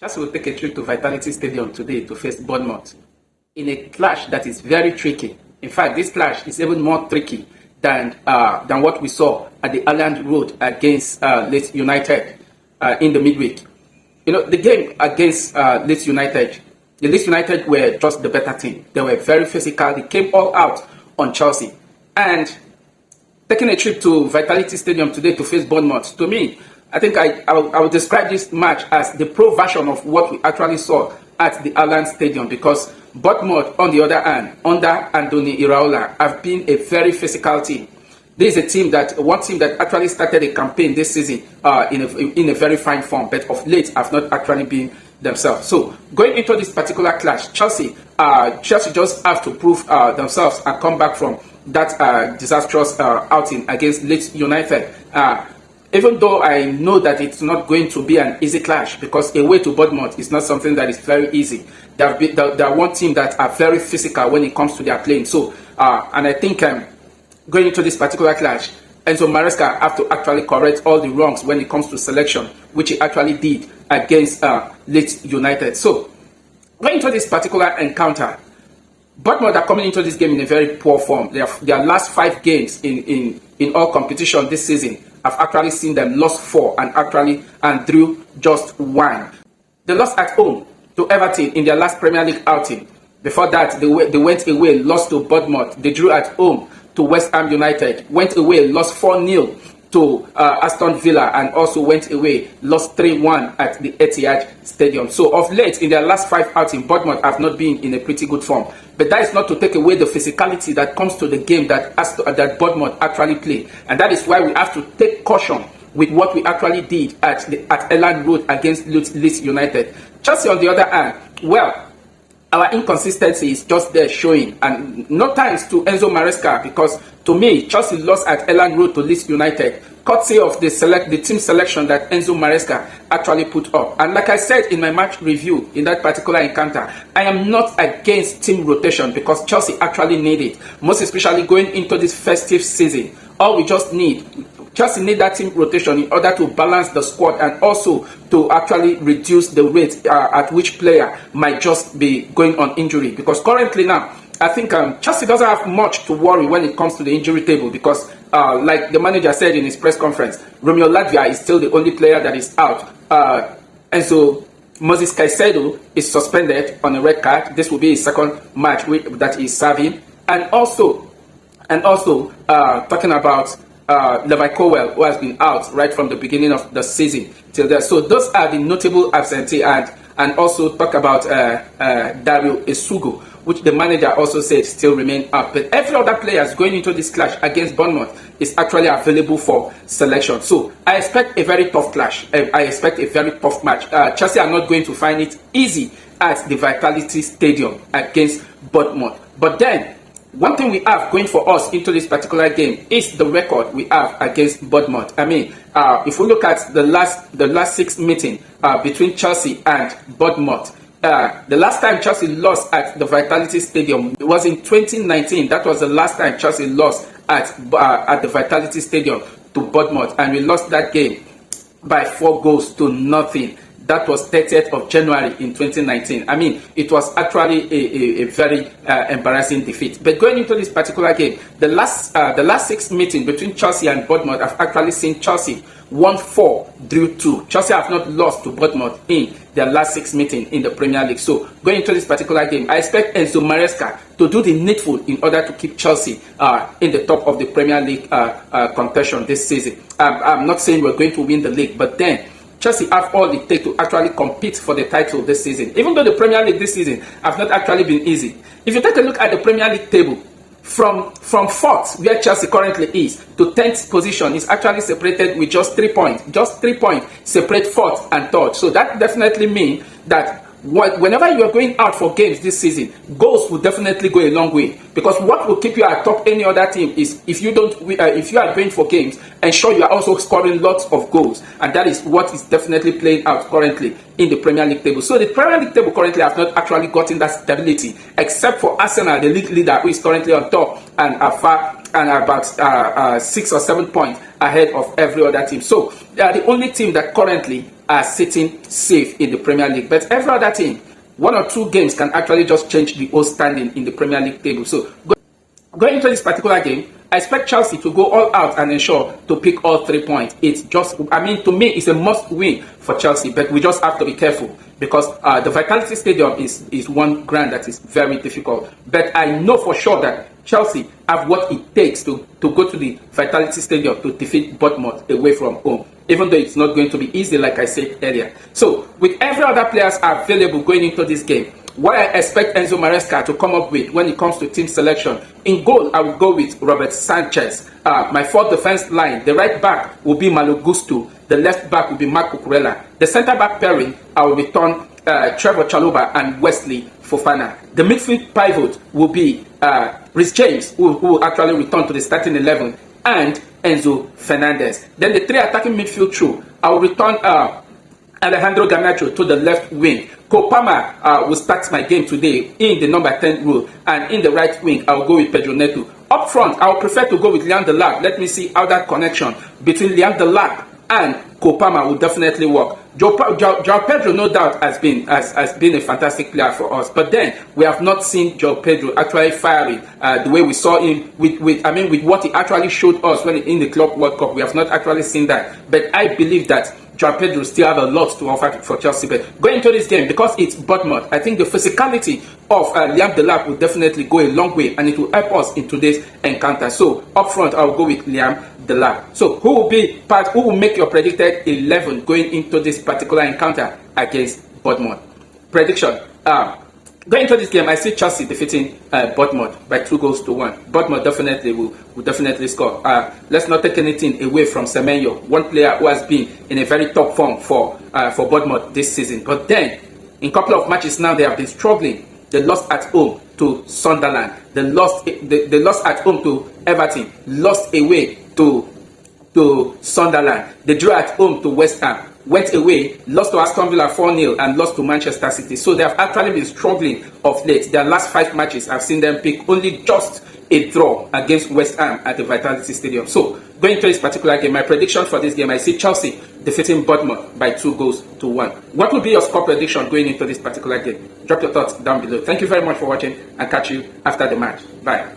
Chelsea will take a trip to Vitality Stadium today to face Bournemouth in a clash that is very tricky. In fact, this clash is even more tricky than what we saw at the Island Road against Leeds United in the midweek. You know, the game against Leeds United, the Leeds United were just the better team. They were very physical. They came all out on Chelsea. And taking a trip to Vitality Stadium today to face Bournemouth, to me, I think I would describe this match as the pro version of what we actually saw at the Island Stadium, because Bournemouth, on the other hand, under Andoni Iraola, have been a very physical team. This is one team that actually started a campaign this season in a very fine form, but of late have not actually been themselves. So going into this particular clash, Chelsea just have to prove themselves and come back from that disastrous outing against Leeds United. Even though I know that it's not going to be an easy clash, because away to Bournemouth is not something that is very easy. They are one team that are very physical when it comes to their playing. So, and I think going into this particular clash, Enzo Maresca have to actually correct all the wrongs when it comes to selection, which he actually did against Leeds United. So, going into this particular encounter, Bournemouth are coming into this game in a very poor form. Their last 5 games in all competition this season, I've actually seen them lost 4 and drew just 1. They lost at home to Everton in their last Premier League outing. Before that, they went away, lost to Bournemouth. They drew at home to West Ham United. Went away, lost 4-0 to Aston Villa, and also went away, lost 3-1 at the Etihad Stadium. So of late, in their last 5 outings, Bournemouth have not been in a pretty good form. But that is not to take away the physicality that comes to the game that Bournemouth actually play. And that is why we have to take caution with what we actually did at Elland Road against Leeds United. Chelsea, on the other hand, well, our inconsistency is just there showing, and no thanks to Enzo Maresca, because to me, Chelsea lost at Elland Road to Leeds United, courtesy of the team selection that Enzo Maresca actually put up. And like I said in my match review in that particular encounter, I am not against team rotation, because Chelsea actually need it, most especially going into this festive season. All we just need, Chelsea need that team rotation in order to balance the squad, and also to actually reduce the rate at which player might just be going on injury. Because currently now, I think Chelsea doesn't have much to worry when it comes to the injury table, because like the manager said in his press conference, Romeo Lavia is still the only player that is out. And so Moses Caicedo is suspended on a red card. This will be his second match that he's serving. And also talking about Levi Colwill, who has been out right from the beginning of the season till there. So those are the notable absentee, and also talk about Dario Esugo, which the manager also said still remain out. But every other player going into this clash against Bournemouth is actually available for selection. So I expect a very tough clash. I expect a very tough match. Chelsea are not going to find it easy at the Vitality Stadium against Bournemouth. But then, one thing we have going for us into this particular game is the record we have against Bournemouth. I mean, if we look at the last 6 meetings between Chelsea and Bournemouth, the last time Chelsea lost at the Vitality Stadium was in 2019. That was the last time Chelsea lost at the Vitality Stadium to Bournemouth, and we lost that game by 4-0. That was 30th of January in 2019. I mean, it was actually a very embarrassing defeat. But going into this particular game, the last 6 meetings between Chelsea and Bournemouth, I've actually seen Chelsea 1-4, drew 2. Chelsea have not lost to Bournemouth in their last 6 meetings in the Premier League. So going into this particular game, I expect Enzo Maresca to do the needful in order to keep Chelsea in the top of the Premier League contention this season. I'm not saying we're going to win the league, but then Chelsea have all it takes to actually compete for the title this season. Even though the Premier League this season have not actually been easy. If you take a look at the Premier League table, from 4th, where Chelsea currently is, to 10th position is actually separated with just 3 points. Just 3 points separate 4th and 3rd. So that definitely means that whenever you are going out for games this season, goals will definitely go a long way. Because what will keep you atop any other team is if you are going for games, ensure you are also scoring lots of goals, and that is what is definitely playing out currently in the Premier League table. So the Premier League table currently have not actually gotten that stability, except for Arsenal, the league leader, who is currently on top and are far and about 6 or 7 points ahead of every other team. So they are the only team that currently are sitting safe in the Premier League. But every other team, 1 or 2 games can actually just change the whole standing in the Premier League table. So going into this particular game, I expect Chelsea to go all out and ensure to pick all 3 points. It's just, to me, it's a must win for Chelsea, but we just have to be careful because the Vitality Stadium is one ground that is very difficult. But I know for sure that Chelsea have what it takes to go to the Vitality Stadium to defeat Bournemouth away from home, even though it's not going to be easy, like I said earlier. So, with every other players available going into this game, what I expect Enzo Maresca to come up with when it comes to team selection, in goal, I will go with Robert Sanchez. My 4th defense line, the right back will be Malo Gusto. The left back will be Marco Cucurella. The centre back pairing, I will return Trevor Chalobah and Wesley Fofana. The midfield pivot will be Reece James, who will actually return to the starting 11, and Enzo Fernandez. Then the 3 attacking midfield trio, I will return Alejandro Garnacho to the left wing. Kopama will start my game today in the number 10 role, and in the right wing, I will go with Pedro Neto. Up front, I would prefer to go with Liam Delap. Let me see how that connection between Liam Delap and Kopama will definitely work. João Pedro, no doubt, has been a fantastic player for us, but then we have not seen João Pedro actually firing the way we saw him with what he actually showed us when in the Club World Cup. We have not actually seen that, but I believe that João Pedro still have a lot to offer for Chelsea. But going into this game, because it's Bournemouth, I think the physicality of Liam Delap will definitely go a long way, and it will help us in today's encounter. So up front, I'll go with Liam Delap. So who will make your predicted 11 going into this particular encounter against Bournemouth? Prediction. Going into this game, I see Chelsea defeating Bournemouth by 2-1. Bournemouth definitely will definitely score. Let's not take anything away from Semenyo, one player who has been in a very top form for Bournemouth this season. But then, in a couple of matches now, they have been struggling. They lost at home to Sunderland. They lost at home to Everton. Lost away to Sunderland. They drew at home to West Ham. Went away, lost to Aston Villa 4-0 and lost to Manchester City. So they have actually been struggling of late. Their last 5 matches, I've seen them pick only just a draw against West Ham at the Vitality Stadium. So going to this particular game, my prediction for this game, I see Chelsea defeating Bournemouth by 2-1. What will be your score prediction going into this particular game? Drop your thoughts down below. Thank you very much for watching, and catch you after the match. Bye.